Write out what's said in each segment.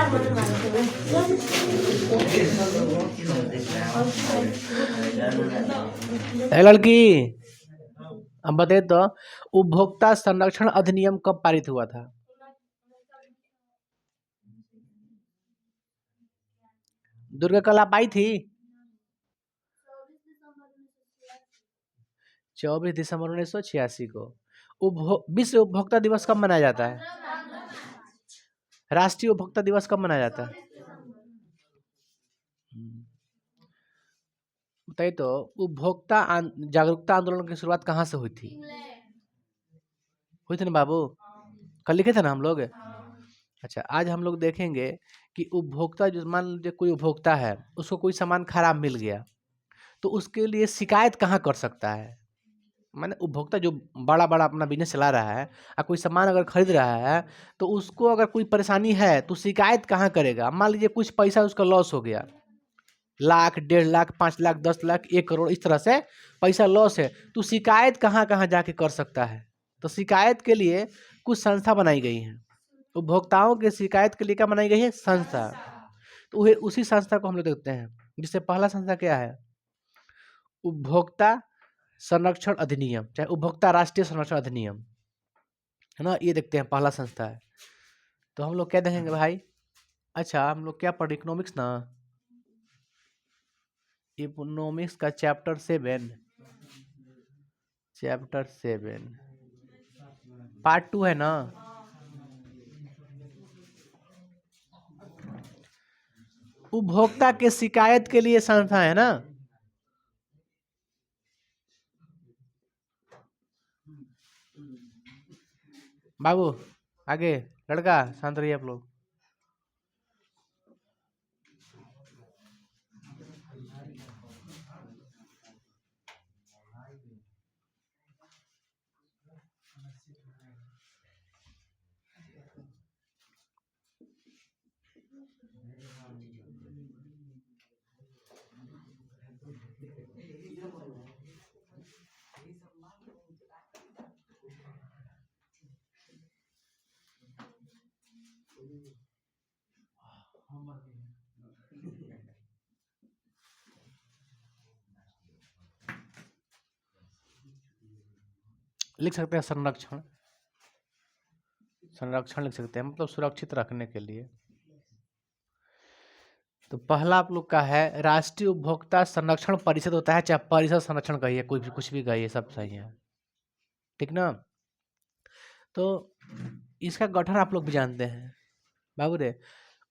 ए लड़की, अब बता तो उपभोक्ता संरक्षण अधिनियम कब पारित हुआ था? दुर्गा कल आप आई थी? 24 दिसंबर 1986 को। विश्व उपभोक्ता दिवस कब मनाया जाता है? राष्ट्रीय उपभोक्ता दिवस कब मनाया जाता है? बताइए तो उपभोक्ता जागरूकता आंदोलन की शुरुआत कहाँ से हुई थी? हुई थी ना बाबू? कल लिखे थे ना हम लोग। अच्छा, आज हम लोग देखेंगे कि उपभोक्ता, जो मान लीजिए कोई उपभोक्ता है, उसको कोई सामान खराब मिल गया तो उसके लिए शिकायत कहाँ कर सकता है? माने उपभोक्ता जो बड़ा बड़ा अपना बिजनेस चला रहा है और कोई सामान अगर खरीद रहा है तो उसको अगर कोई परेशानी है तो शिकायत कहाँ करेगा? मान लीजिए कुछ पैसा उसका लॉस हो गया, लाख, 1.5 लाख, 5 लाख, 10 लाख, 1 करोड़, इस तरह से पैसा लॉस है, तो शिकायत कहाँ कहाँ जाके कर सकता है? तो शिकायत के लिए कुछ संस्था बनाई गई है। उपभोक्ताओं के शिकायत के लिए क्या बनाई गई है? संस्था। तो वही उसी संस्था को हम लोग देखते हैं, जिससे पहला संस्था क्या है? उपभोक्ता संरक्षण अधिनियम, चाहे उपभोक्ता राष्ट्रीय संरक्षण अधिनियम, है ना, ये देखते हैं पहला संस्था है। तो हम लोग क्या देखेंगे भाई? अच्छा, हम लोग क्या पढ़े? इकोनॉमिक्स ना, इकोनॉमिक्स का चैप्टर 7 पार्ट 2 है ना। उपभोक्ता के शिकायत के लिए संस्था है ना। बाबू आगे, लड़का शांत रहिए आप लोग। लिख सकते हैं संरक्षण, संरक्षण लिख सकते हैं, मतलब सुरक्षित रखने के लिए। तो पहला आप लोग का है राष्ट्रीय उपभोक्ता संरक्षण परिषद होता है, चाहे परिषद संरक्षण कहिए, कोई भी कुछ भी कहिए, सब सही है, ठीक ना। तो इसका गठन आप लोग भी जानते हैं बाबू रे।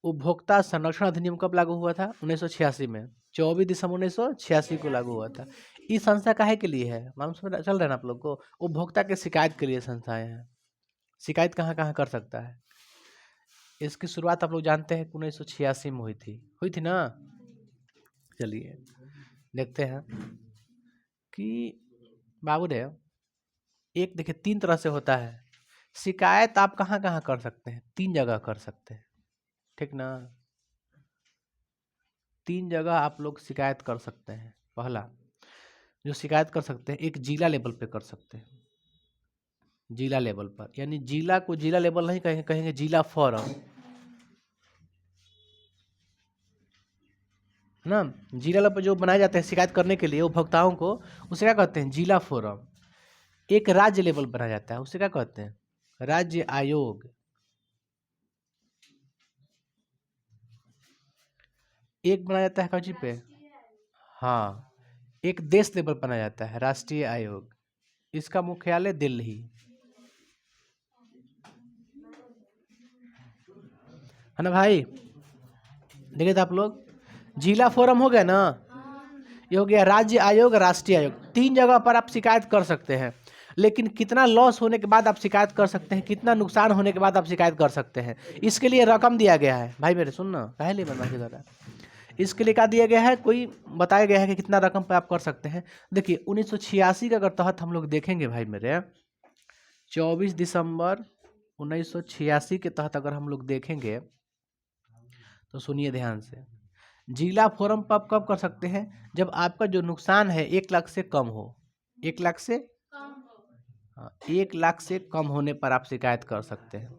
उपभोक्ता संरक्षण अधिनियम कब लागू हुआ था? 1986 में, 24 दिसंबर 1986 को लागू हुआ था। इस संस्था काहे के लिए है मालूम चल रहा है ना आप लोग को? उपभोक्ता के शिकायत के लिए संस्थाएं हैं। शिकायत कहाँ कहाँ कर सकता है? इसकी शुरुआत आप लोग जानते हैं 1986 में हुई थी ना। चलिए देखते हैं कि बाबू रे, एक देखिए 3 तरह से होता है शिकायत। आप कहाँ कहाँ कर सकते हैं? 3 जगह कर सकते हैं, ठीक ना। 3 जगह आप लोग शिकायत कर सकते हैं। पहला जो शिकायत कर सकते हैं, एक जिला लेवल पे कर सकते हैं। जिला लेवल पर, यानी जिला को जिला लेवल नहीं कहेंगे, कहेंगे जिला फोरम, है ना। जिला लेवल पर जो बनाए जाते हैं शिकायत करने के लिए उपभोक्ताओं को, उसे क्या कहते हैं? जिला फोरम। एक राज्य लेवल बनाया जाता है, उसे क्या कहते हैं? राज्य आयोग। एक बनाया जाता है कौन पे? हाँ, एक देश लेवल बनाया जाता है, राष्ट्रीय आयोग। इसका मुख्यालय दिल्ली, है ना भाई। देखिए तो आप लोग, जिला फोरम हो गया ना, ये हो गया राज्य आयोग, राष्ट्रीय आयोग। 3 जगह पर आप शिकायत कर सकते हैं। लेकिन कितना लॉस होने के बाद आप शिकायत कर सकते हैं, कितना नुकसान होने के बाद आप शिकायत कर सकते हैं, इसके लिए रकम दिया गया है। भाई मेरे सुनना, काहे लिए बदमाशी कर रहा है? इसके लिए क्या दिया गया है, कोई बताया गया है कि कितना रकम पे आप कर सकते हैं। देखिए 1986 का अगर तहत हम लोग देखेंगे भाई मेरे, 24 दिसंबर 1986 के तहत अगर हम लोग देखेंगे तो सुनिए ध्यान से। जिला फोरम पर आप कब कर सकते हैं? जब आपका जो नुकसान है 1 लाख से कम हो। 1 लाख से, हाँ, 1 लाख से कम होने पर आप शिकायत कर सकते हैं।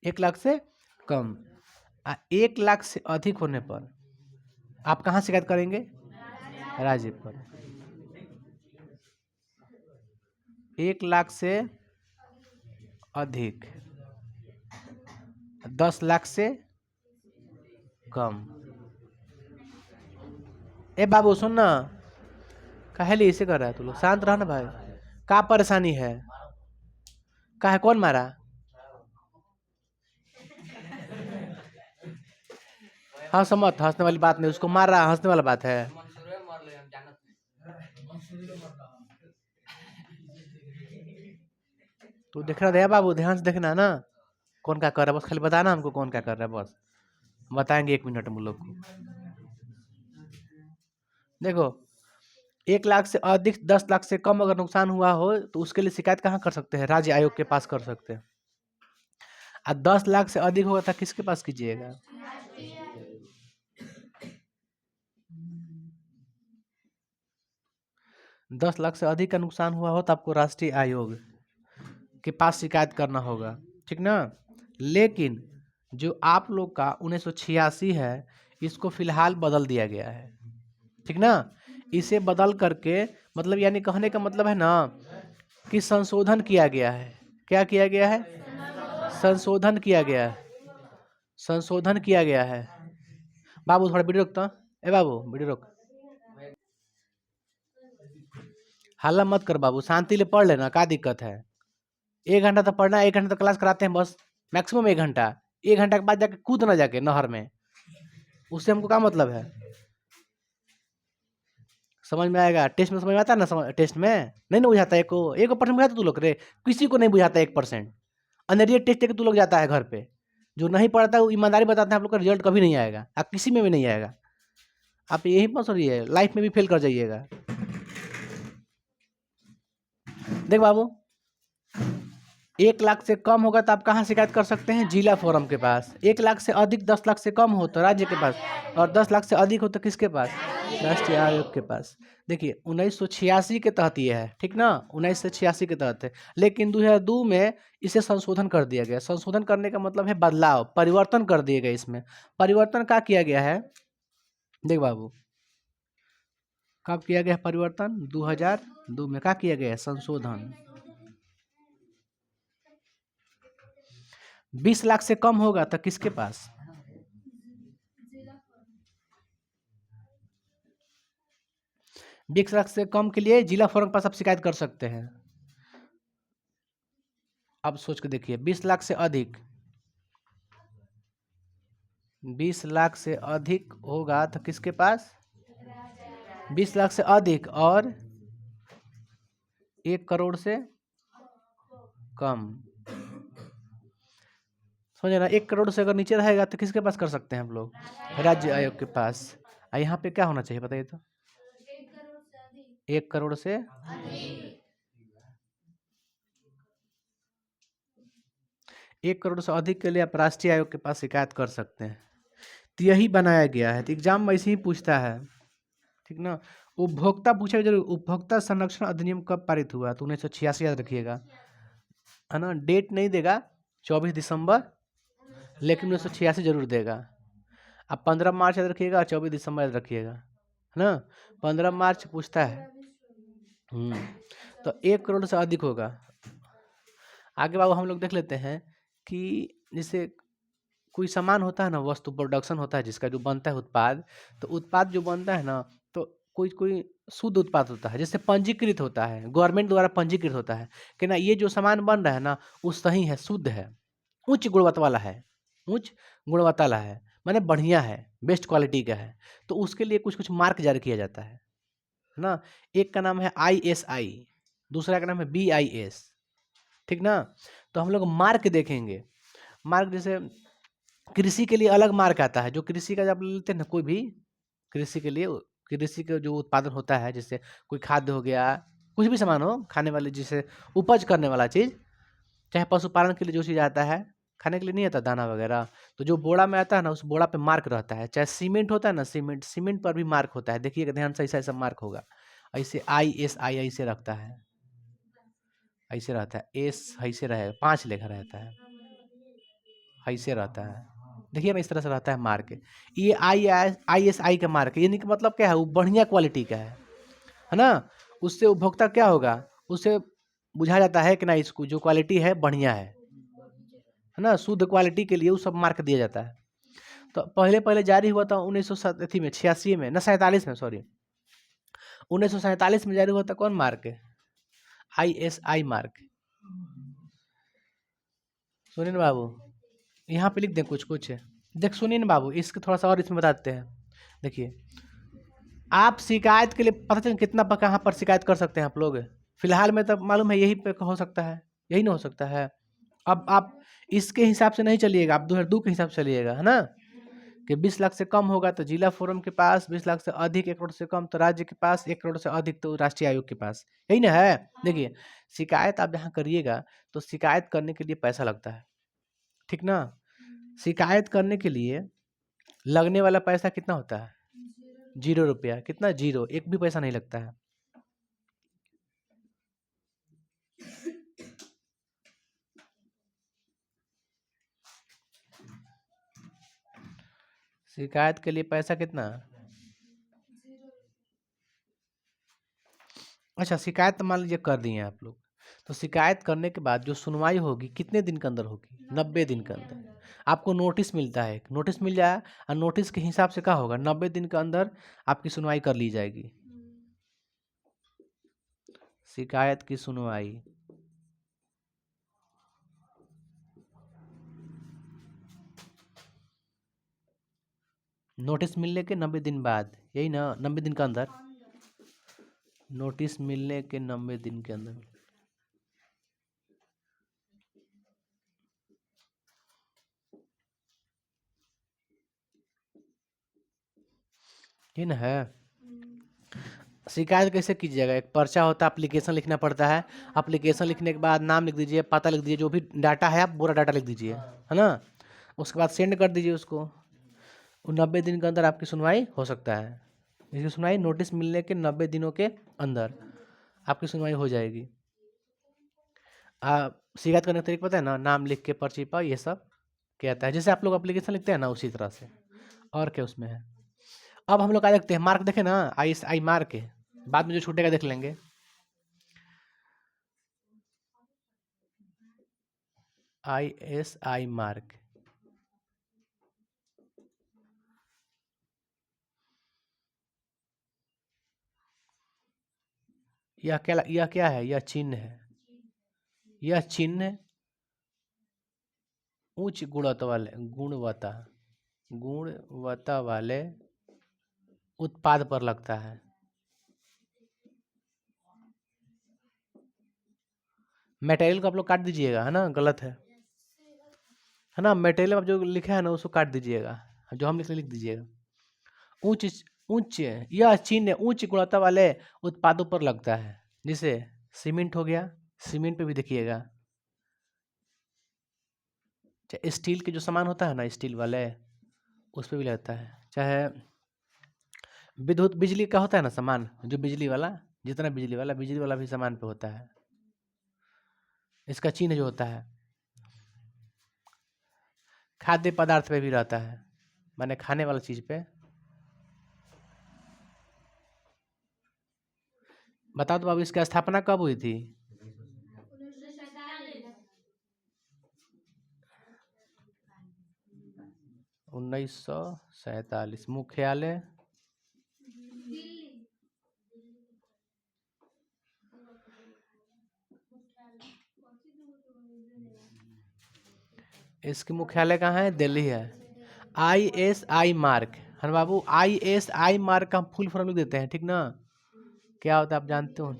1 लाख से कम। 1 लाख से अधिक होने पर आप कहाँ शिकायत करेंगे? राज्य पर। 1 लाख से अधिक, 10 लाख से कम। ए बाबू सुन ना, काहे ऐसे कर रहा है तू लोग? शांत रह ना भाई। का परेशानी है? का है? कौन मारा? हंस मत, हंसने वाली बात नहीं। उसको मार रहा हंसने वाला बात है? तू देखना दे बाबू, ध्यान से देखना ना कौन क्या कर रहा है। बस खाली बताना हमको कौन क्या कर रहा है, बस बताएंगे 1 मिनट में हम लोग को। देखो, 1 लाख से अधिक, 10 लाख से कम अगर नुकसान हुआ हो तो उसके लिए शिकायत कहाँ कर सकते हैं? राज्य आयोग के पास कर सकते हैं। और 10 लाख से अधिक होगा तो किसके पास कीजिएगा? 10 लाख से अधिक का नुकसान हुआ हो तो आपको राष्ट्रीय आयोग के पास शिकायत करना होगा, ठीक ना। लेकिन जो आप लोग का 1986 है, इसको फिलहाल बदल दिया गया है, ठीक ना। इसे बदल करके, मतलब यानी कहने का मतलब है ना कि संशोधन किया गया है। क्या किया गया है? संशोधन किया गया है। संशोधन किया गया है। बाबू थोड़ा वीडियो रोकता। ए बाबू वीडियो रोक। हल्ला मत कर बाबू, शांति ले पढ़ लेना, क्या दिक्कत है? 1 घंटा तो पढ़ना है, 1 घंटा तो क्लास कराते हैं बस, मैक्सिमम 1 घंटा। 1 घंटा के बाद जाके कूद ना जाके नहर में, उससे हमको क्या मतलब है? समझ में आएगा? टेस्ट में समझ में आता है ना? टेस्ट में नहीं ना बुझाता है? 1% बुझाता तू लोग रे? किसी को नहीं बुझाता 1%। अनरियल टेस्ट के तू लोग जाता है घर पे। जो नहीं पढ़ता वो ईमानदारी बताते हैं, आप लोग का रिजल्ट कभी नहीं आएगा, आप किसी में भी नहीं आएगा। आप यही मत सोचिए लाइफ में भी फेल कर जाइएगा। देख बाबू, 1 लाख से कम होगा तो आप कहाँ शिकायत कर सकते हैं? जिला फोरम के पास। 1 लाख से अधिक, 10 लाख से कम हो तो राज्य के पास, और 10 लाख से अधिक हो तो किसके पास? राष्ट्रीय आयोग के पास। देखिए 1986 के तहत ये है, ठीक ना, 1986 के तहत है। लेकिन 2002 में इसे संशोधन कर दिया गया। संशोधन करने का मतलब है बदलाव, परिवर्तन कर दिए गए। इसमें परिवर्तन क्या किया गया है? देख बाबू, कब किया गया परिवर्तन? 2002 में। क्या किया गया है? संशोधन। 20 लाख से कम होगा तो किसके पास? 20 लाख से कम के लिए जिला फोरम के पास आप शिकायत कर सकते हैं। अब सोच के देखिए, 20 लाख से अधिक, 20 लाख से अधिक होगा तो किसके पास? 20 लाख से अधिक और 1 करोड़ से कम। समझे ना? 1 करोड़ से अगर नीचे रहेगा तो किसके पास कर सकते हैं हम लोग? राज्य आयोग के पास। यहाँ पे क्या होना चाहिए बताइए तो? 1 करोड़ से 1 करोड़ से अधिक के लिए आप राष्ट्रीय आयोग के पास शिकायत कर सकते हैं। तो यही बनाया गया है, तो एग्जाम में ऐसे ही पूछता है, ठीक ना। उपभोक्ता पूछेगा जरूर, उपभोक्ता संरक्षण अधिनियम कब पारित हुआ? तो 1986 याद रखिएगा, है ना। डेट नहीं देगा 24 दिसंबर, लेकिन 1986 जरूर देगा। अब 15 मार्च याद रखिएगा और 24 दिसंबर याद रखिएगा, है ना। 15 मार्च पूछता है। तो 1 करोड़ से अधिक होगा। आगे बाबू हम लोग देख लेते हैं कि जैसे कोई सामान होता है ना, वस्तु प्रोडक्शन होता है जिसका, जो बनता है उत्पाद, तो उत्पाद जो बनता है ना, तो कोई कोई शुद्ध उत्पाद होता है, जैसे पंजीकृत होता है, गवर्नमेंट द्वारा पंजीकृत होता है कि ना ये जो सामान बन रहा है ना वो सही है, शुद्ध है, उच्च गुणवत्ता वाला है, उच्च गुणवत्ता वाला है, माने बढ़िया है, बेस्ट क्वालिटी का है। तो उसके लिए कुछ कुछ मार्क जारी किया जाता है ना। एक का नाम है ISI, दूसरा का नाम है BIS, ठीक ना। तो हम लोग मार्क देखेंगे। मार्क जैसे कृषि के लिए अलग मार्क आता है, जो कृषि का जब लेते हैं ना, कोई भी कृषि के लिए, कृषि का जो उत्पादन होता है, जैसे कोई खाद्य हो गया, कुछ भी सामान हो खाने वाले, जिसे उपज करने वाला चीज़, चाहे पशुपालन के लिए जो चीज़ आता है, खाने के लिए नहीं आता दाना वगैरह, तो जो बोड़ा में आता है ना, उस बोड़ा पे मार्क रहता है। चाहे सीमेंट होता है ना, सीमेंट, सीमेंट पर भी मार्क होता है, देखिएगा ध्यान से, ऐसा ऐसा मार्क होगा। ऐसे ISI ऐसे रखता है, ऐसे रहता है, एस ऐसे रहेगा, 5 लेखा रहता है। ऐसे रहता है, देखिए ना इस तरह से रहता है मार्क। ये ISI का मार्क है, यानी कि मतलब क्या है, वो बढ़िया क्वालिटी का है ना। उससे उपभोक्ता क्या होगा, उससे बुझा जाता है कि ना इसको जो क्वालिटी है बढ़िया है ना। शुद्ध क्वालिटी के लिए वो सब मार्क दिया जाता है। तो पहले पहले जारी हुआ था 1987 में, 86 में ना, 47 में, सॉरी 1947 में जारी हुआ था। कौन मार्क है? ISI mark. सुनिए ना बाबू, यहाँ पे लिख दें कुछ कुछ, देख सुनिए ना बाबू, इसके थोड़ा सा और इसमें बताते हैं। देखिए, आप शिकायत के लिए पता चल कितना पर कहाँ पर शिकायत कर सकते हैं आप लोग? फिलहाल में तो मालूम है यही पे हो सकता है, यही ना हो सकता है। अब आप इसके हिसाब से नहीं चलिएगा, आप 2002 के हिसाब से चलिएगा, है ना, कि 20 लाख से कम होगा तो जिला फोरम के पास, 20 लाख से अधिक 1 करोड़ से कम तो राज्य के पास, 1 करोड़ से अधिक तो राष्ट्रीय आयोग के पास, यही ना है। देखिए, शिकायत आप जहाँ करिएगा तो शिकायत करने के लिए पैसा लगता है, ठीक ना। शिकायत करने के लिए लगने वाला पैसा कितना होता है? 0 रुपया। कितना? 0, एक भी पैसा नहीं लगता है। शिकायत के लिए पैसा कितना? अच्छा, शिकायत तो मान लीजिए कर दिए आप लोग, तो शिकायत करने के बाद जो सुनवाई होगी कितने दिन के अंदर होगी? 90 दिन के अंदर। आपको नोटिस मिलता है, नोटिस मिल जाए, और नोटिस के हिसाब से क्या होगा, 90 दिन के अंदर आपकी सुनवाई कर ली जाएगी। शिकायत की सुनवाई नोटिस मिलने के 90 दिन बाद, यही ना, 90 दिन के अंदर, नोटिस मिलने के 90 दिन के अंदर। ये ना है। शिकायत कैसे कीजिएगा? एक पर्चा होता है, एप्लीकेशन लिखना पड़ता है। एप्लीकेशन लिखने के बाद नाम लिख दीजिए, पता लिख दीजिए, जो भी डाटा है आप पूरा डाटा लिख दीजिए, है ना। उसके बाद सेंड कर दीजिए उसको। 90 दिन के अंदर आपकी सुनवाई हो सकता है। इसकी सुनवाई नोटिस मिलने के 90 दिनों के अंदर आपकी सुनवाई हो जाएगी। शिकायत करने का तरीका पता है ना, नाम लिख के पर्ची पर ये सब क्या आता है, जैसे आप लोग एप्लीकेशन लिखते हैं ना, उसी तरह से। और क्या उसमें है। अब हम लोग क्या देखते हैं, मार्क देखे ना, ISI मार्क है, बाद में जो छूटेगा देख लेंगे। ISI मार्क, यह क्या है? यह चिन्ह है, यह चिन्ह उच्च गुणवत्ता वाले उत्पाद पर लगता है। मटेरियल को आप लोग काट दीजिएगा, है ना, गलत है ना। मटेरियल आप जो लिखा है ना उसको काट दीजिएगा, जो हम लिख दीजिएगा। उच्च उच्च यह चिन्ह उच्च गुणवत्ता वाले उत्पादों पर लगता है, जैसे सीमेंट हो गया, सीमेंट पे भी देखिएगा। चाहे स्टील के जो सामान होता है ना, स्टील वाले, उस पर भी लगता है। चाहे विद्युत बिजली का होता है ना सामान, जो बिजली वाला, जितना बिजली वाला भी सामान पे होता है, इसका चिन्ह जो होता है। खाद्य पदार्थ पे भी रहता है, माने खाने वाला चीज पे। बताओ तो बाबू, इसकी स्थापना कब हुई थी? 1947। मुख्यालय इसकी मुख्यालय कहाँ है? दिल्ली है। ISI मार्क, है बाबू। ISI मार्क का हम फुल फॉर्म लिख देते हैं, ठीक ना। क्या होता है आप जानते हो?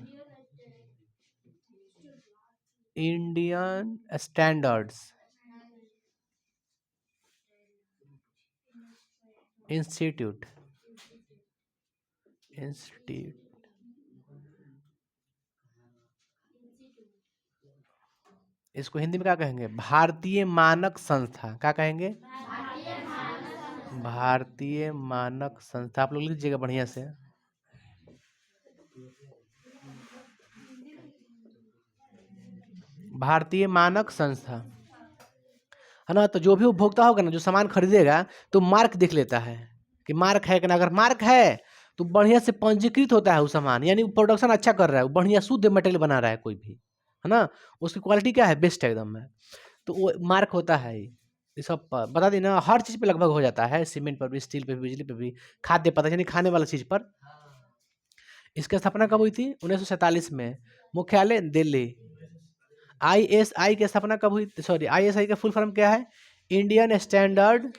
इंडियन स्टैंडर्ड्स इंस्टीट्यूट इसको हिंदी में क्या कहेंगे? भारतीय मानक संस्था। क्या कहेंगे? भारतीय मानक संस्था। आप लोग लिख लीजिएगा बढ़िया से। भारतीय मानक संस्था। है ना। तो जो भी उपभोक्ता होगा ना, जो सामान खरीदेगा तो मार्क देख लेता है कि मार्क है कि ना। अगर मार्क है तो बढ़िया से पंजीकृत होता है वो सामान, यानी प्रोडक्शन अच्छा कर रहा है, बढ़िया शुद्ध मटेरियल बना रहा है कोई भी, है ना। उसकी क्वालिटी क्या है, बेस्ट है एकदम है, तो वो मार्क होता है। ये सब बता दी ना, हर चीज़ पे लगभग हो जाता है, सीमेंट पर भी, स्टील पे भी, बिजली पे भी, खाद्य पदार्थ यानी खाने वाला चीज़ पर। इसकी स्थापना कब हुई थी, 1947 में, मुख्यालय दिल्ली। आईएसआई की स्थापना कब हुई, सॉरी आईएसआई का फुल फॉर्म क्या है, इंडियन स्टैंडर्ड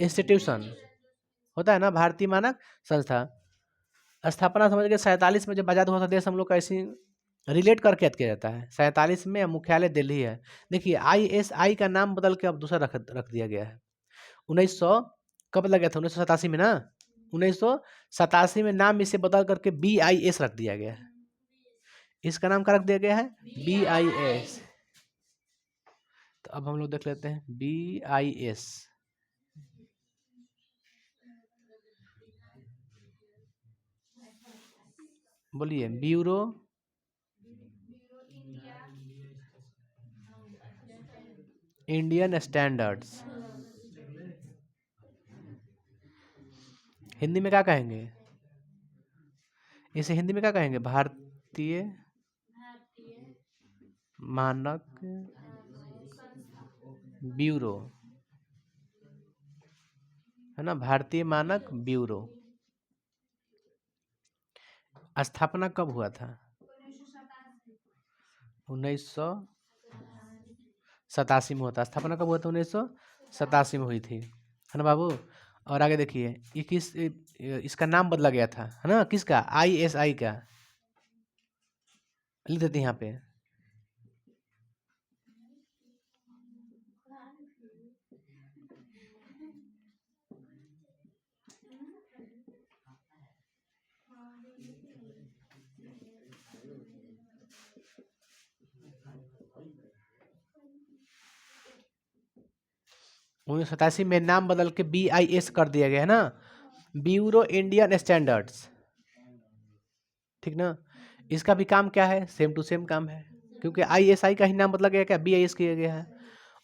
इंस्टीट्यूशन, होता है ना, भारतीय मानक संस्था। स्थापना समझ के 47 में जब आजाद हुआ था देश, हम लोग का ऐसी रिलेट करके याद किया जाता है। 47 में मुख्यालय दिल्ली है। देखिए आईएसआई का नाम बदल के अब दूसरा रख दिया गया है। 1900 कब लगा था, 1987 में ना, 1987 में नाम इसे बदल करके BIS रख दिया गया है। इसका नाम क्या रख दिया गया है, BIS। तो अब हम लोग देख लेते हैं BIS। बोलिए, ब्यूरो इंडियन स्टैंडर्ड्स। हिंदी में क्या कहेंगे इसे, हिंदी में क्या कहेंगे, भारतीय मानक ब्यूरो, है ना, भारतीय मानक ब्यूरो। स्थापना कब हुआ था, 1987 में हुआ था। स्थापना कब हुआ था, 1987 में हुई थी, है ना बाबू। और आगे देखिए, ये इसका नाम बदला गया था, है ना, किसका, ISI का, लिख देते हैं यहाँ पे। उन्नीस सौ 87 में नाम बदल के BIS कर दिया गया है ना, ब्यूरो इंडियन स्टैंडर्ड्स, ठीक ना। इसका भी काम क्या है, सेम टू सेम काम है, क्योंकि ISI का ही नाम बदला गया, क्या BIS किया गया है।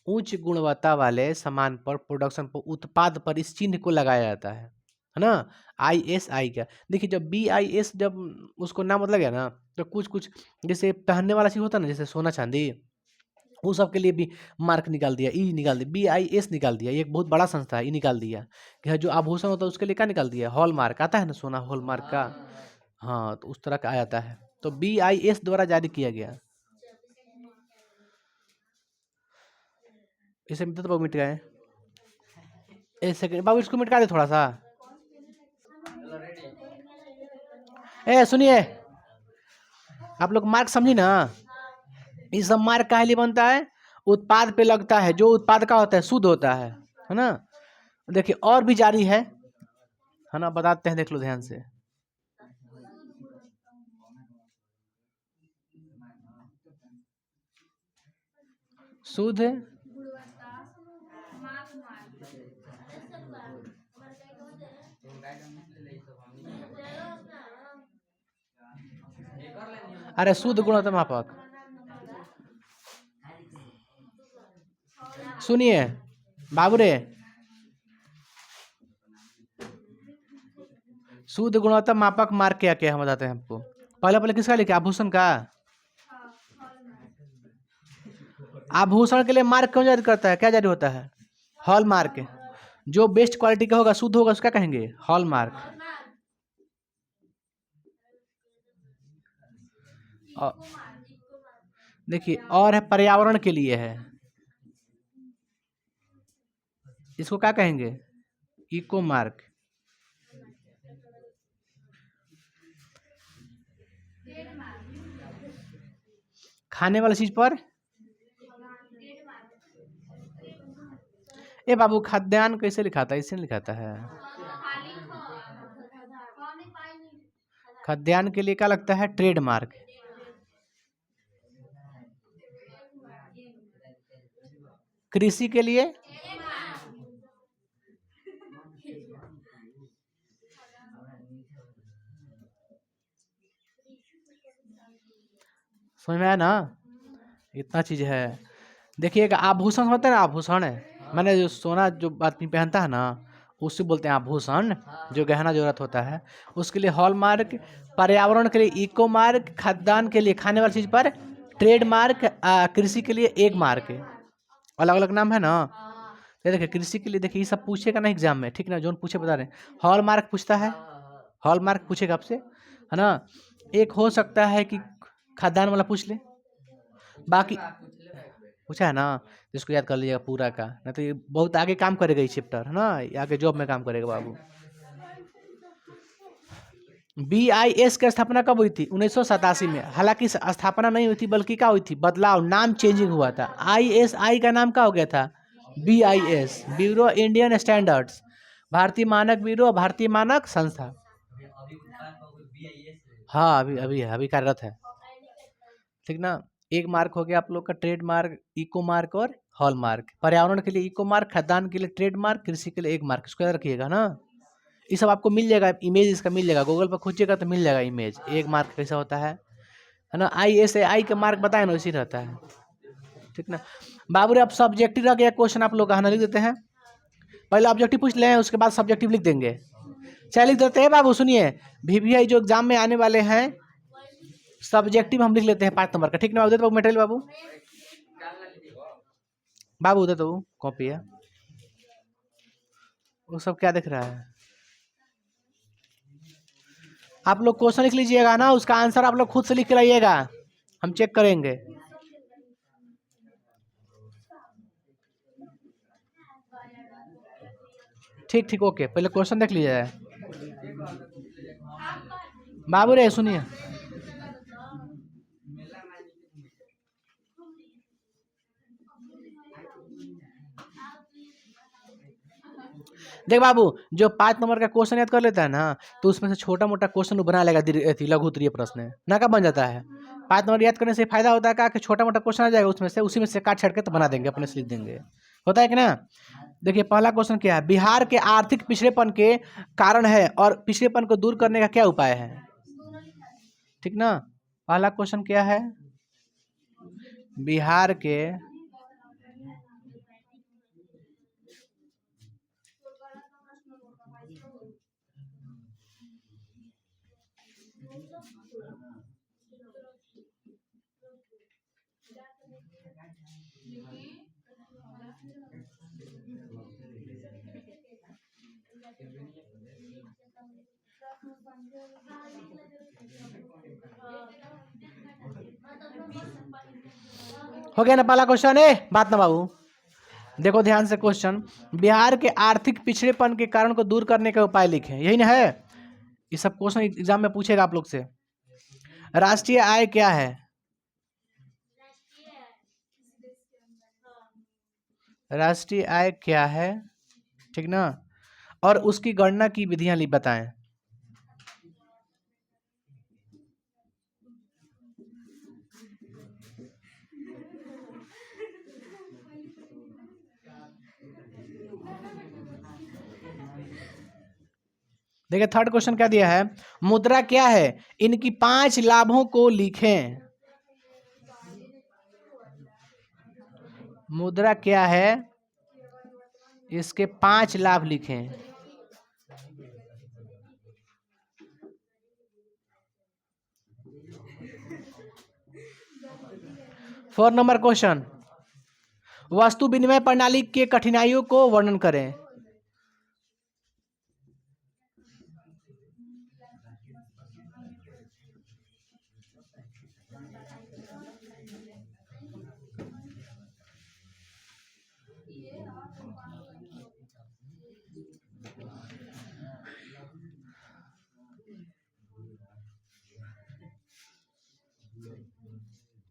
उच्च गुणवत्ता वाले सामान पर, प्रोडक्शन पर, उत्पाद पर इस चिन्ह को लगाया जाता है ना, ISI का। देखिए जब BIS जब उसको नाम बदला गया ना, तो कुछ कुछ जैसे पहनने वाला चीज होता है ना, जैसे सोना चांदी, वो सब के लिए भी मार्क निकाल दिया, ई निकाल दिया, BIS निकाल दिया। ये एक बहुत बड़ा संस्था है, ई निकाल दिया कि जो आभूषण होता है उसके लिए क्या निकाल दिया, हॉल मार्क आता है ना, सोना हॉल मार्क का, हाँ, तो उस तरह का आ जाता है, तो BIS द्वारा जारी किया गया। इसे तो मिट गए, एक सेकंड बाबू, इसको मिटा दे थोड़ा सा। ए सुनिए, आप लोग मार्क समझी ना, ये सब मार्क काहे लिए बनता है, उत्पाद पे लगता है, जो उत्पाद का होता है शुद्ध होता है ना। देखिए और भी जारी है ना, बताते हैं, देख लो ध्यान से। शुद्ध अरे शुद्ध गुणवत्ता मापक, सुनिए बाबू रे, शुद्ध गुणवत्ता मापक मार्क क्या क्या हम बताते हैं आपको। पहले पहले किसका लिखे, आभूषण का। आभूषण के लिए मार्क कौन जारी करता है, क्या जारी होता है, हॉल मार्क। जो बेस्ट क्वालिटी का होगा, शुद्ध होगा, उसका कहेंगे हॉल मार्क। देखिए और है, पर्यावरण के लिए है, इसको क्या कहेंगे, इको मार्क। खाने वाली चीज पर, ए बाबू खाद्यान्न कैसे लिखाता है, इससे नहीं लिखाता है। खाद्यान्न के लिए क्या लगता है, ट्रेडमार्क। कृषि के लिए समझ में आया ना, इतना चीज है। देखिए एक आभूषण होता है ना, आभूषण है, मैंने जो सोना जो आदमी पहनता है ना, उससे बोलते हैं आभूषण, जो गहना जरूरत होता है उसके लिए हॉलमार्क, पर्यावरण के लिए इको मार्क, खाद्यान्न के लिए खाने वाली चीज पर ट्रेड मार्क, कृषि के लिए एक मार्क। अलग अलग नाम है ना। तो देखिए कृषि के लिए देखिए ये सब पूछेगा ना एग्जाम में, ठीक ना, जो पूछे बता रहे हैं। हॉलमार्क पूछता है, हॉलमार्क पूछेगा आपसे, है ना। एक हो सकता है कि खाद्यान्न वाला पूछ ले, बाकी पूछा है ना, तो इसको याद कर लीजिएगा पूरा का, नहीं तो ये बहुत आगे काम करेगा ये चैप्टर, है ना, ये आगे जॉब में काम करेगा बाबू। BIS की स्थापना कब हुई थी? 1987 में। हालांकि स्थापना नहीं हुई थी, बल्कि क्या हुई थी, बदलाव, नाम चेंजिंग हुआ था। ISI का नाम क्या हो गया था? BIS, ब्यूरो इंडियन स्टैंडर्ड्स, भारतीय मानक ब्यूरो, भारतीय मानक संस्था। हाँ अभी अभी है, अभी कार्यरत है, ठीक ना। एक मार्क हो गया आप लोग का ट्रेड मार्क, इको मार्क और हॉल मार्क। पर्यावरण के लिए इको मार्क, खाद्यान्न के लिए ट्रेड मार्क, कृषि के लिए एक मार्क, इसको याद रखिएगा ना। ये सब आपको मिल जाएगा, इमेज इसका मिल जाएगा, गूगल पर खोजिएगा तो मिल जाएगा इमेज, एक मार्क कैसा होता है ना। ISI का मार्क बताए ना, इसी रहता है, ठीक ना। बाबू रे अब सब्जेक्टिव रह गया क्वेश्चन, आप लोग लिख देते हैं, पहले ऑब्जेक्टिव पूछ लें, उसके बाद सब्जेक्टिव लिख देंगे। चलिए लिख देते हैं बाबू, सुनिए, VVI जो एग्जाम में आने वाले हैं, सब्जेक्टिव हम लिख लेते हैं 5 नंबर का, ठीक ना। उधर बाबू मटेरियल बाबू, बाबू उधर तो कॉपी है, वो सब क्या दिख रहा है। आप लोग क्वेश्चन लिख लीजिएगा ना, उसका आंसर आप लोग खुद से लिख के लाइएगा, हम चेक करेंगे। ठीक ठीक ओके, पहले क्वेश्चन देख लीजिए बाबू रे, सुनिए। देख बाबू, जो 5 नंबर का क्वेश्चन याद कर लेता है ना, तो उसमें से छोटा मोटा क्वेश्चन बना लेगा, लघु उत्तरीय प्रश्न ना का बन जाता है। 5 नंबर याद करने से फायदा होता है क्या, कि छोटा मोटा क्वेश्चन आ जाएगा उसमें से, उसी में से काट छाट के तो बना देंगे, अपने से लिख देंगे, होता है कि ना। देखिए पहला क्वेश्चन क्या है, बिहार के आर्थिक पिछड़ेपन के कारण है और पिछड़ेपन को दूर करने का क्या उपाय है, ठीक ना। पहला क्वेश्चन क्या है, बिहार के हो गया ना पहला क्वेश्चन है, बात ना बाबू। देखो ध्यान से क्वेश्चन, बिहार के आर्थिक पिछड़ेपन के कारण को दूर करने का उपाय लिखे, यही ना है। ये सब क्वेश्चन एग्जाम में पूछेगा आप लोग से। राष्ट्रीय आय क्या है, राष्ट्रीय आय क्या है, ठीक ना, और उसकी गणना की विधियां बताएं। देखिए थर्ड क्वेश्चन क्या दिया है, मुद्रा क्या है, इनकी 5 लाभों को लिखें। मुद्रा क्या है, इसके 5 लाभ लिखें। फोर नंबर क्वेश्चन, वस्तु विनिमय प्रणाली के कठिनाइयों को वर्णन करें।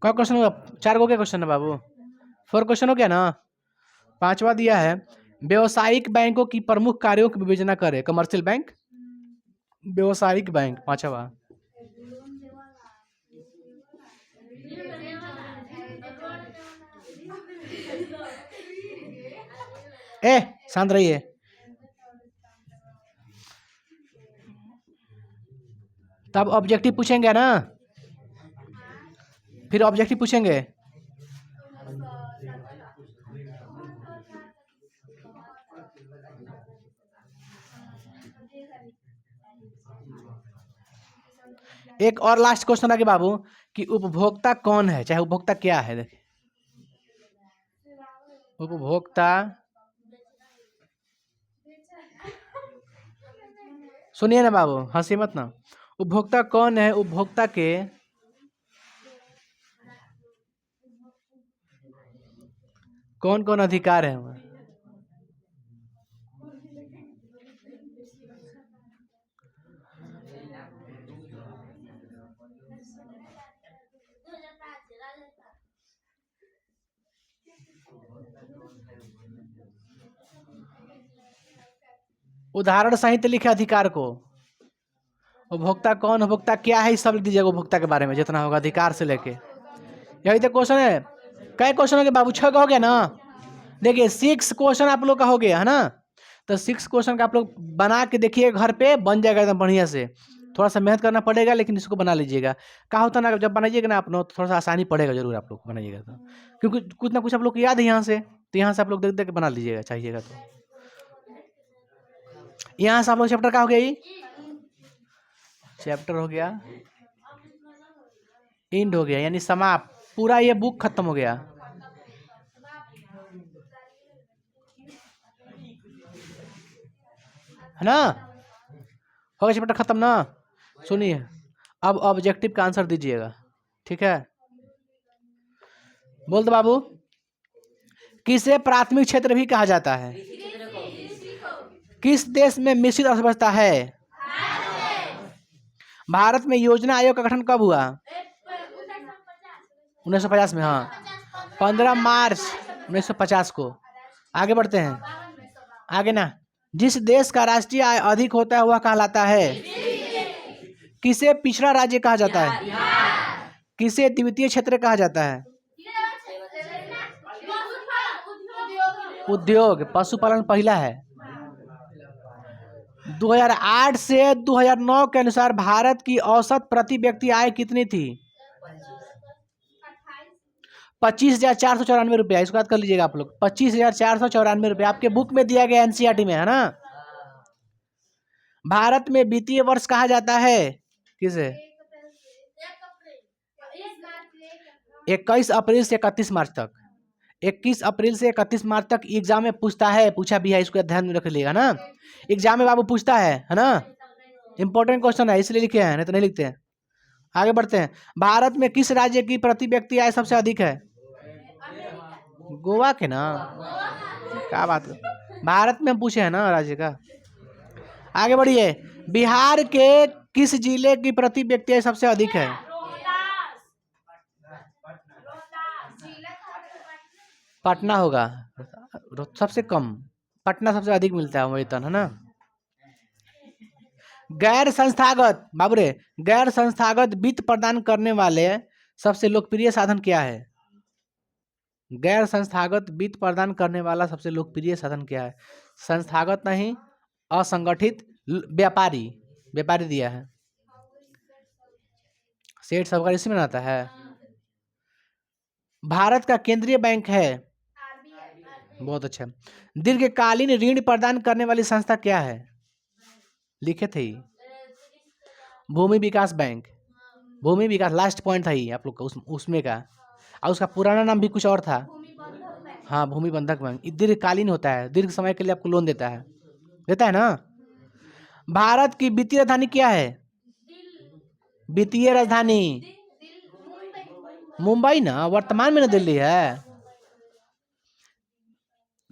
क्या क्वेश्चन होगा, 4 गो के क्वेश्चन है बाबू, 4 क्वेश्चन हो गया ना। 5वां दिया है, व्यवसायिक बैंकों की प्रमुख कार्यों की विवेचना करें। कमर्शियल बैंक, व्यवसायिक बैंक, 5वां। ए शांत रहिए, तब ऑब्जेक्टिव पूछेंगे ना, फिर ऑब्जेक्टिव पूछेंगे। एक और लास्ट क्वेश्चन आगे बाबू कि उपभोक्ता कौन है, चाहे उपभोक्ता क्या है। देखिए उपभोक्ता, सुनिए ना बाबू, हंसी मत ना। उपभोक्ता कौन है, उपभोक्ता के कौन कौन अधिकार है। उदाहरण सहित लिखे अधिकार को। उपभोक्ता कौन, उपभोक्ता क्या है, इस सब लिख दीजिएगा उपभोक्ता के बारे में जितना होगा, अधिकार से लेके। यही तो क्वेश्चन है। कई क्वेश्चन हो गए बाबू, 6 का हो गया ना। देखिए 6 क्वेश्चन आप लोग का हो गया है ना। तो 6 क्वेश्चन का आप लोग बना के देखिए, घर पे बन जाएगा एकदम बढ़िया से। थोड़ा सा मेहनत करना पड़ेगा, लेकिन इसको बना लीजिएगा। कहा होता ना, जब बनाइएगा ना आप लोग, थोड़ा सा आसानी पड़ेगा जरूर आप लोग को बनाइएगा तो, क्योंकि कुछ ना कुछ आप लोग को याद है यहाँ से, तो यहाँ से आप लोग देख देख के बना लीजिएगा चाहिएगा तो। यहाँ से आप लोग चैप्टर का हो गया, ये चैप्टर हो गया एंड हो गया, यानी समाप्त, पूरा ये बुक खत्म हो गया। है ना, हो गया चैप्टर खत्म ना। सुनिए अब ऑब्जेक्टिव का आंसर दीजिएगा, ठीक है। बोल दो बाबू, किसे प्राथमिक क्षेत्र भी कहा जाता है? किस देश में मिश्रित अर्थव्यवस्था है? भारत में योजना आयोग का गठन कब हुआ? 1950 में, हाँ 15 मार्च 1950 को। आगे बढ़ते हैं, आगे ना। जिस देश का राष्ट्रीय आय अधिक होता है वह कहलाता है? किसे पिछड़ा राज्य कहा जाता है? किसे द्वितीय क्षेत्र कहा जाता है? उद्योग, पशुपालन पहला है। 2008 से 2009 के अनुसार भारत की औसत प्रति व्यक्ति आय कितनी थी? 25,494 रुपया। इसको याद कर लीजिएगा आप लोग, 25,494 रुपया आपके बुक में दिया गया, एनसीईआरटी में, है ना। भारत में वित्तीय वर्ष कहा जाता है किसे? 21 अप्रैल से 31 मार्च तक। 21 अप्रैल से 31 मार्च तक एग्जाम में पूछता है, पूछा भी है, इसको ध्यान में रख लीजिएगा ना। एग्जाम में बाबू पूछता है ना। इंपॉर्टेंट क्वेश्चन है, इसलिए लिखे हैं, नहीं तो नहीं लिखते हैं। आगे बढ़ते हैं। भारत में किस राज्य की प्रति व्यक्ति आय सबसे अधिक है? गोवा के ना, क्या बात है, भारत में हम पूछे हैं ना राज्य का। आगे बढ़िए, बिहार के किस जिले की प्रति व्यक्ति आय सबसे अधिक है? पटना होगा सबसे कम, पटना सबसे अधिक मिलता है वेतन, है ना। गैर संस्थागत बाबूरे, गैर संस्थागत वित्त प्रदान करने वाले सबसे लोकप्रिय साधन क्या है? गैर संस्थागत वित्त प्रदान करने वाला सबसे लोकप्रिय साधन क्या है? संस्थागत नहीं, असंगठित, व्यापारी। व्यापारी दिया है, सेठ सबका इसी में आता है। भारत का केंद्रीय बैंक है? बहुत अच्छा। दीर्घकालीन ऋण प्रदान करने वाली संस्था क्या है? लिखे थे भूमि विकास बैंक। भूमि विकास लास्ट पॉइंट था ये आप लोग का, उसमें का, और उसका पुराना नाम भी कुछ और था। हाँ, भूमि बंधक बैंक। दीर्घकालीन होता है, दीर्घ समय के लिए आपको लोन देता है, देता है ना। भारत की वित्तीय राजधानी क्या है? वित्तीय राजधानी मुंबई ना, वर्तमान में ना दिल्ली है।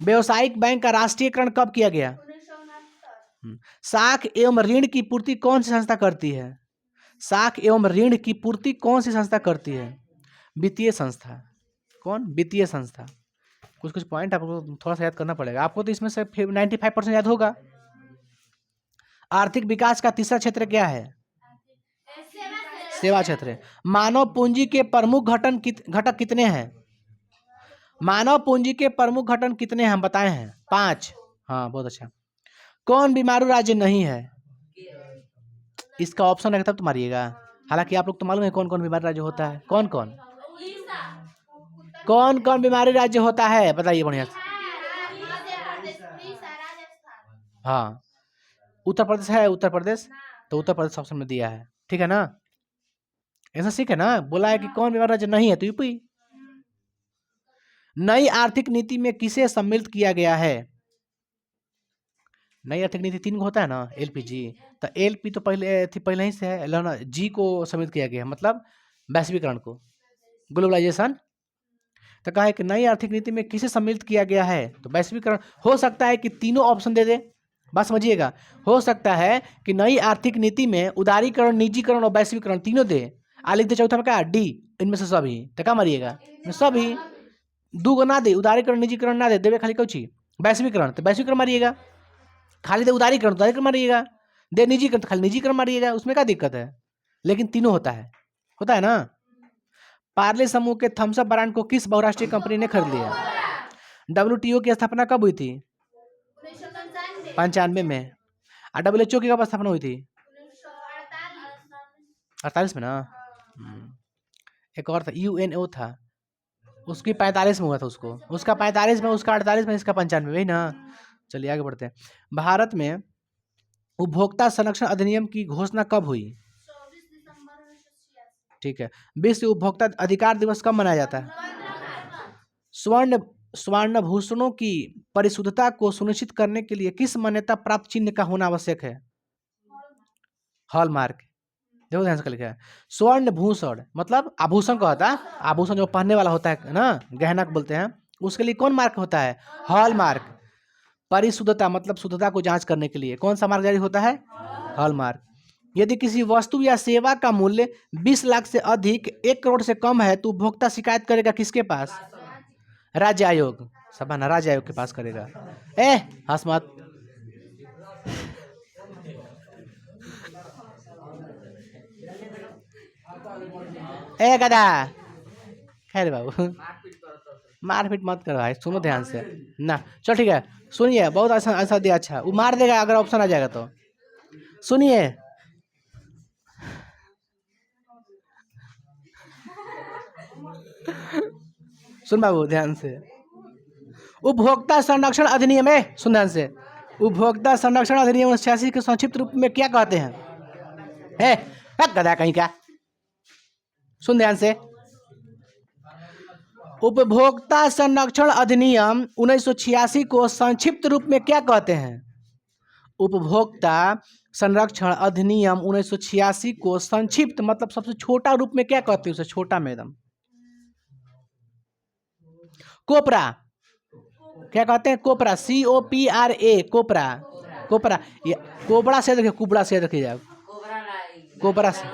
व्यावसायिक बैंक का राष्ट्रीयकरण कब किया गया? साख एवं ऋण की पूर्ति कौन सी संस्था करती है? साख एवं ऋण की पूर्ति कौन सी संस्था करती है? वित्तीय संस्था। कौन? वित्तीय संस्था। कुछ कुछ पॉइंट आपको थोड़ा सा याद करना पड़ेगा, आपको तो इसमें से 95% याद होगा। आर्थिक विकास का तीसरा क्षेत्र क्या है? सेवा क्षेत्र। मानव पूंजी के प्रमुख घटक कितने हैं? मानव पूंजी के प्रमुख घटक कितने हम बताए हैं? 5। हाँ, बहुत अच्छा। कौन बीमारू राज्य नहीं है? इसका ऑप्शन रहेगा तब तो मारिएगा। हालांकि आप लोग तो मालूम है कौन कौन बीमारी राज्य होता है। कौन कौन बीमारी राज्य होता है बताइए बढ़िया से। हाँ, उत्तर प्रदेश है, उत्तर प्रदेश, तो उत्तर प्रदेश ऑप्शन में दिया है, ठीक है ना। ऐसा सीख है ना, बोला है कि कौन व्यवहार राज्य नहीं है, तो यूपी। नई आर्थिक नीति में किसे सम्मिलित किया गया है? नई आर्थिक नीति 3 होता है ना, एलपीजी, तो एलपी तो पहले ही से है, ना जी को सम्मिलित किया गया है, मतलब वैश्वीकरण को, ग्लोबलाइजेशन। तो कहा है कि नई आर्थिक नीति में किसे सम्मिलित किया गया है, तो वैश्वीकरण। हो सकता है कि तीनों ऑप्शन दे दे, बात समझिएगा। हो सकता है कि नई आर्थिक नीति में उदारीकरण, निजीकरण और वैश्वीकरण तीनों दे, लिख दे चौथा में क्या, डी, इनमें से सभी, तो क्या मारिएगा, सभी। दू गो ना दे, उदारीकरण निजीकरण ना दे, देवे खाली कौची, वैश्वीकरण, तो वैश्वीकरण मारिएगा। खाली दे उदारीकरण, उदारीकरण मारिएगा। दे निजीकरण, तो खाली निजीकरण मारिएगा, उसमें क्या दिक्कत है। लेकिन तीनों होता है ना। पार्ले समूह के थम्स अप ब्रांड को किस बहुराष्ट्रीय कंपनी ने खरीद लिया? WTO की स्थापना कब हुई थी? 95 में। और WHO की कब स्थापना हुई थी? 48 में ना। एक और था, UNO था, उसकी 45 में हुआ था, उसका 45 में, उसका 48 में, इसका 95 में, वही ना। चलिए आगे बढ़ते हैं। भारत में उपभोक्ता संरक्षण अधिनियम की घोषणा कब हुई? 24 दिसंबर 1986। ठीक है। विश्व उपभोक्ता अधिकार दिवस कब मनाया जाता है? स्वर्ण भूषणों की परिशुद्धता को सुनिश्चित करने के लिए किस मान्यता प्राप्त चिन्ह का होना आवश्यक है? हॉलमार्क। देखो ध्यान से लिखा है, स्वर्ण भूषण मतलब आभूषण का होता है, आभूषण जो पहनने वाला होता है ना, गहना बोलते हैं, उसके लिए कौन मार्क होता है? हॉलमार्क। परिशुद्धता मतलब शुद्धता को जांच करने के लिए कौन सा मार्क जारी होता है? हॉलमार्क। यदि किसी वस्तु या सेवा का मूल्य 20 लाख से अधिक 1 करोड़ से कम है तो उपभोक्ता शिकायत करेगा किसके पास? राज्य आयोग। सबाना राज्य आयोग के पास करेगा। हंस मत। गधा। खैर बाबू, मारपीट मत करो भाई, सुनो ध्यान से ना। चलो ठीक है, सुनिए, बहुत आंसर दिया, अच्छा वो मार देगा अगर ऑप्शन आ जाएगा तो। सुनिए, सुन बाबू ध्यान से, उपभोक्ता संरक्षण अधिनियम है, सुन ध्यान से, उपभोक्ता संरक्षण अधिनियम 1986 के संक्षिप्त रूप में क्या कहते हैं? गधा कहीं का, सुन ध्यान से, उपभोक्ता संरक्षण अधिनियम 1986 को संक्षिप्त रूप में क्या कहते हैं? उपभोक्ता संरक्षण अधिनियम 1986 को संक्षिप्त मतलब सबसे छोटा रूप में क्या कहते हैं? उसे छोटा में एकदम कोपरा। क्या कहते हैं? कोपरा, COPRA, कोपरा। कोपरा, ये कोबरा से देखिए, कुबड़ा से देखिए आप, कोबरा से,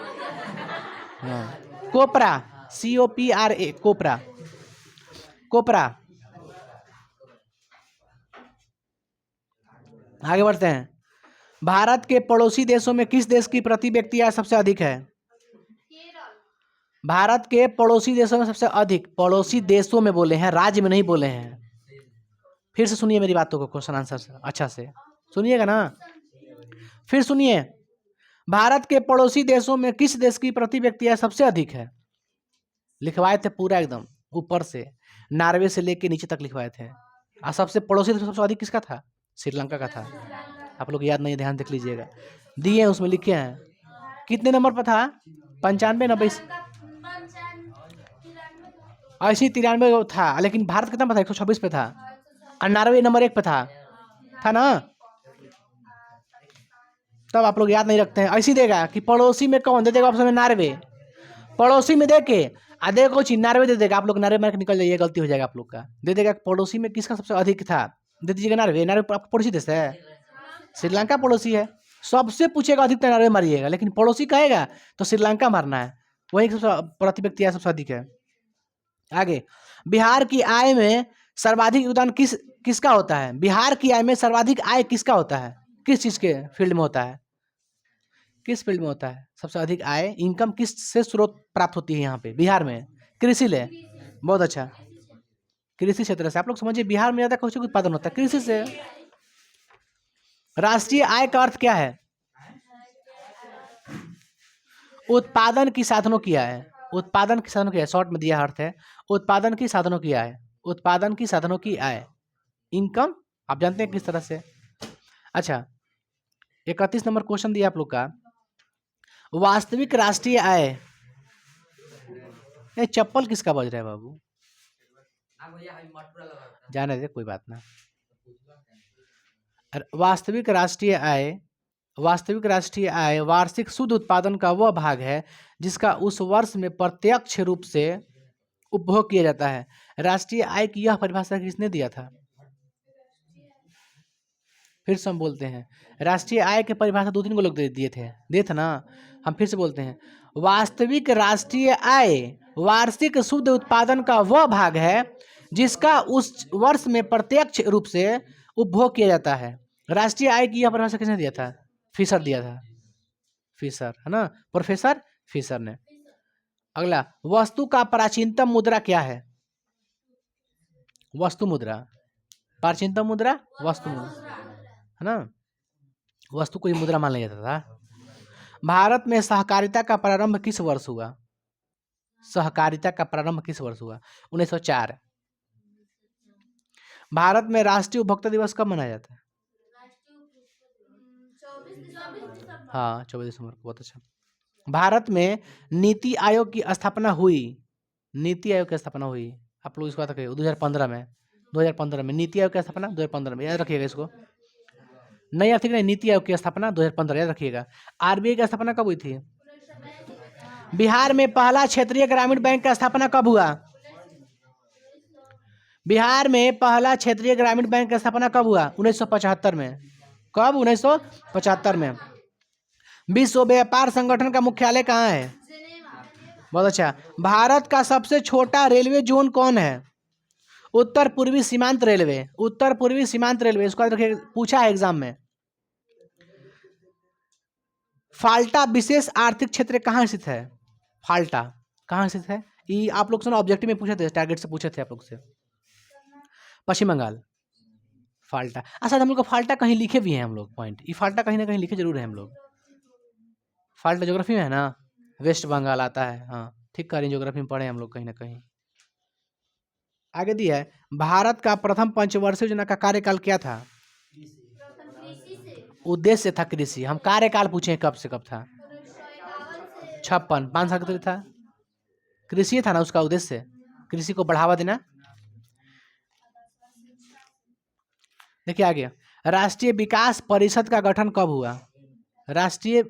हाँ कोपरा, COPRA, कोपरा, कोपरा। आगे बढ़ते हैं। भारत के पड़ोसी देशों में किस देश की प्रति व्यक्ति आय सबसे अधिक है? भारत के पड़ोसी देशों में सबसे अधिक, पड़ोसी देशों में बोले हैं, राज्य में नहीं बोले हैं। फिर से सुनिए मेरी बातों को, क्वेश्चन आंसर अच्छा से सुनिएगा ना। फिर सुनिए, भारत के पड़ोसी देशों में किस देश की प्रति व्यक्ति आय सबसे अधिक है? लिखवाए थे पूरा एकदम ऊपर से, नॉर्वे से लेके नीचे तक लिखवाए थे। और सबसे पड़ोसी देश सबसे अधिक किसका था? श्रीलंका का था। आप लोग याद नहीं, ध्यान देख लीजिएगा, दिए उसमें लिखे हैं। कितने नंबर पर था? 95, 90, ऐसे 93 था, लेकिन भारत कितना पे था? 126 पे था, और नॉर्वे नंबर 1 पे था ना। तब आप लोग याद नहीं रखते हैं। ऐसी देगा कि पड़ोसी में कौन दे देगा ऑप्शन में? नॉर्वे। पड़ोसी में देके देखो 99 दे देगा, आप लोग नॉर्वे मार के निकल जाइए, गलती हो जाएगा आप लोग का। दे देगा पड़ोसी में किसका सबसे अधिक था, दे दीजिएगा नॉर्वे। नॉर्वे आपका पड़ोसी देश है, श्रीलंका पड़ोसी है। सबसे पूछेगा अधिक तो नॉर्वे मारिएगा, लेकिन पड़ोसी कहेगा तो श्रीलंका मारना है, वही सबसे प्रति व्यक्ति आय सबसे अधिक है। आगे, बिहार की आय में सर्वाधिक योगदान किसका होता है? बिहार की आय में सर्वाधिक आय किसका होता है? किस चीज के फील्ड में होता है? किस फील्ड में होता है सबसे अधिक आय? इनकम किस से स्रोत प्राप्त होती है यहाँ पे बिहार में? कृषि ले, बहुत अच्छा, कृषि क्षेत्र से। आप लोग समझिए, बिहार में ज्यादा कुछ उत्पादन होता है कृषि से। राष्ट्रीय आय का अर्थ क्या है? उत्पादन की साधनों की आय, उत्पादन की साधनों की आय, शॉर्ट में दिया अर्थ है उत्पादन की साधनों की आय, उत्पादन की साधनों की आय, इनकम। आप जानते हैं किस तरह से। अच्छा, 31 नंबर क्वेश्चन दिया आप लोग का, वास्तविक राष्ट्रीय आय। ये चप्पल किसका बज रहा है बाबू? जाने दे, कोई बात ना। वास्तविक राष्ट्रीय आय, वास्तविक राष्ट्रीय आय वार्षिक शुद्ध उत्पादन का वह भाग है जिसका उस वर्ष में प्रत्यक्ष रूप से उपभोग किया जाता है। राष्ट्रीय आय की यह परिभाषा किसने दिया था? फिर से हम बोलते हैं, राष्ट्रीय आय की परिभाषा 2-3 को लोग दिए थे ना। हम फिर से बोलते हैं, वास्तविक राष्ट्रीय आय वार्षिक शुद्ध उत्पादन का वह भाग है जिसका उस वर्ष में प्रत्यक्ष रूप से उपभोग किया जाता है। राष्ट्रीय आय की यह परिभाषा किसने दिया था? फिशर दिया था, फिशर, है ना, प्रोफेसर फिशर ने। अगला, वस्तु का प्राचीनतम मुद्रा क्या है? वस्तु मुद्रा, प्राचीनतम मुद्रा वस्तु मुद्रा, है ना, वस्तु को ही मुद्रा मान लिया जाता था। भारत में सहकारिता का प्रारंभ किस वर्ष हुआ? सहकारिता का प्रारंभ किस वर्ष हुआ? 1904। भारत में राष्ट्रीय उपभोक्ता दिवस कब मनाया जाता है? हाँ, 24 दिसंबर को। बहुत अच्छा। भारत में नीति आयोग की स्थापना हुई, नीति आयोग की स्थापना हुई, आप लोग इसको बात करिए, 2015 में। 2015 में नीति आयोग की स्थापना, 2015 में, याद रखिएगा इसको। नहीं आर्थिक नहीं, नीति आयोग की स्थापना 2015, याद रखिएगा। आरबीआई की स्थापना कब हुई थी? बिहार में पहला क्षेत्रीय ग्रामीण बैंक का स्थापना कब हुआ? बिहार में पहला क्षेत्रीय ग्रामीण बैंक की स्थापना कब हुआ? 1975 में। कब? 1975 में। विश्व व्यापार संगठन का मुख्यालय कहाँ है? बहुत अच्छा। भारत का सबसे छोटा रेलवे जोन कौन है? उत्तर पूर्वी सीमांत रेलवे, उत्तर पूर्वी सीमांत रेलवे, इसको याद रखिए, पूछा है एग्जाम में। फाल्टा विशेष आर्थिक क्षेत्र कहाँ स्थित है? फाल्टा कहाँ स्थित है? ये आप लोग से ना ऑब्जेक्टिव में पूछे थे, टारगेट से पूछे थे आप लोग से। पश्चिम बंगाल, फाल्टा। अच्छा, हम लोग को फाल्टा कहीं लिखे भी हैं हम लोग, पॉइंट, ये फाल्टा कहीं ना कहीं लिखे जरूर है हम लोग। फाल्टा ज्योग्राफी में है ना, वेस्ट बंगाल आता है। हाँ, ठीक करें, ज्योग्राफी में पढ़े हम लोग कहीं ना कहीं। आगे दिया है, भारत का प्रथम पंचवर्षीय योजना का कार्यकाल क्या था? उद्देश्य था कृषि। हम कार्यकाल पूछे कब से कब था? 56, 5 साल के था। कृषि था ना उसका उद्देश्य, कृषि को बढ़ावा देना। देखिए आगे, राष्ट्रीय विकास परिषद का गठन कब हुआ? राष्ट्रीय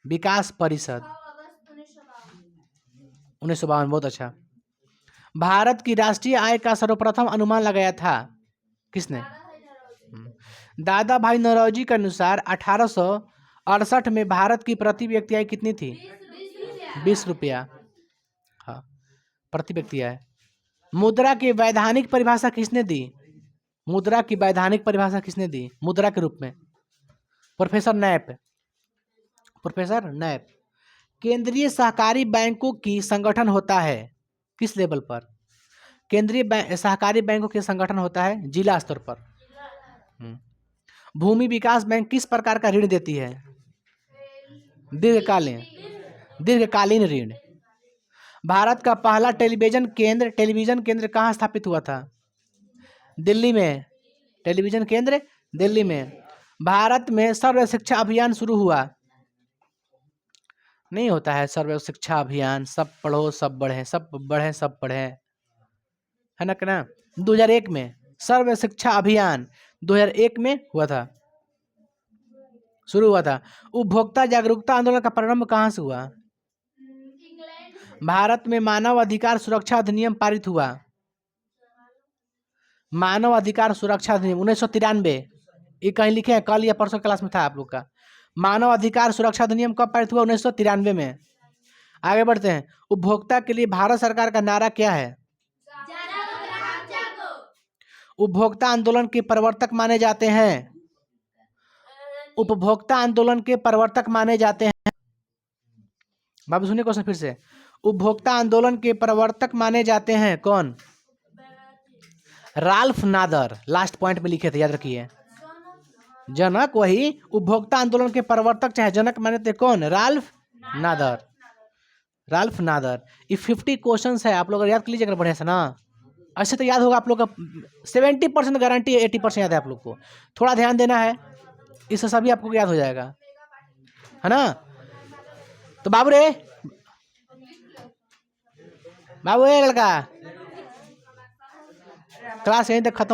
विकास परिषद 1952। बहुत अच्छा। भारत की राष्ट्रीय आय का सर्वप्रथम अनुमान लगाया था किसने? दादा भाई नौरोजी के अनुसार 1868 में भारत की प्रति व्यक्ति आय कितनी थी? 20 रुपया। हाँ, प्रति व्यक्ति आय। मुद्रा की वैधानिक परिभाषा किसने दी? मुद्रा की वैधानिक परिभाषा किसने दी मुद्रा के रूप में? Professor nap, professor nap. केंद्रीय सहकारी बैंकों की संगठन होता है किस लेवल पर? केंद्रीय सहकारी बैंकों के संगठन होता है जिला स्तर पर। भूमि विकास बैंक किस प्रकार का ऋण देती है? दीर्घकालीन, दीर्घकालीन ऋण। भारत का पहला टेलीविजन केंद्र कहाँ स्थापित हुआ था? दिल्ली में। टेलीविजन केंद्र दिल्ली में। भारत में सर्व शिक्षा अभियान शुरू हुआ, नहीं होता है सर्व शिक्षा अभियान, सब पढ़ो सब बढ़े, सब बढ़े सब पढ़े, है ना, क्या 2001 में सर्व शिक्षा अभियान 2001 में हुआ था, शुरू हुआ था। उपभोक्ता जागरूकता आंदोलन का प्रारंभ कहाँ से हुआ? भारत में मानव अधिकार सुरक्षा अधिनियम पारित हुआ। मानव अधिकार सुरक्षा अधिनियम 1993, ये कहीं लिखे हैं, कल या परसों क्लास में था आप लोग का। मानव अधिकार सुरक्षा अधिनियम कब पारित हुआ? 1993 में। आगे बढ़ते हैं, उपभोक्ता के लिए भारत सरकार का नारा क्या है? उपभोक्ता आंदोलन के प्रवर्तक माने जाते हैं, उपभोक्ता आंदोलन के प्रवर्तक माने जाते हैं। बाबू सुनिए क्वेश्चन फिर से, उपभोक्ता आंदोलन के प्रवर्तक माने जाते हैं कौन? राल्फ नादर, लास्ट पॉइंट में लिखे थे, याद रखिए। जनक वही, उपभोक्ता आंदोलन के प्रवर्तक चाहे जनक माने थे कौन? Ralph Nader, Ralph Nader. ये 50 क्वेश्चन है, आप लोग याद कर लीजिएगा बढ़िया से ना, ऐसे तो याद होगा आप लोग का 70% गारंटी, 80% याद है आप लोग को। थोड़ा ध्यान देना है, इससे सभी आपको याद हो जाएगा, है ना। तो बाबू रे, बाबू ए लड़का, क्लास यहीं तक खत्म।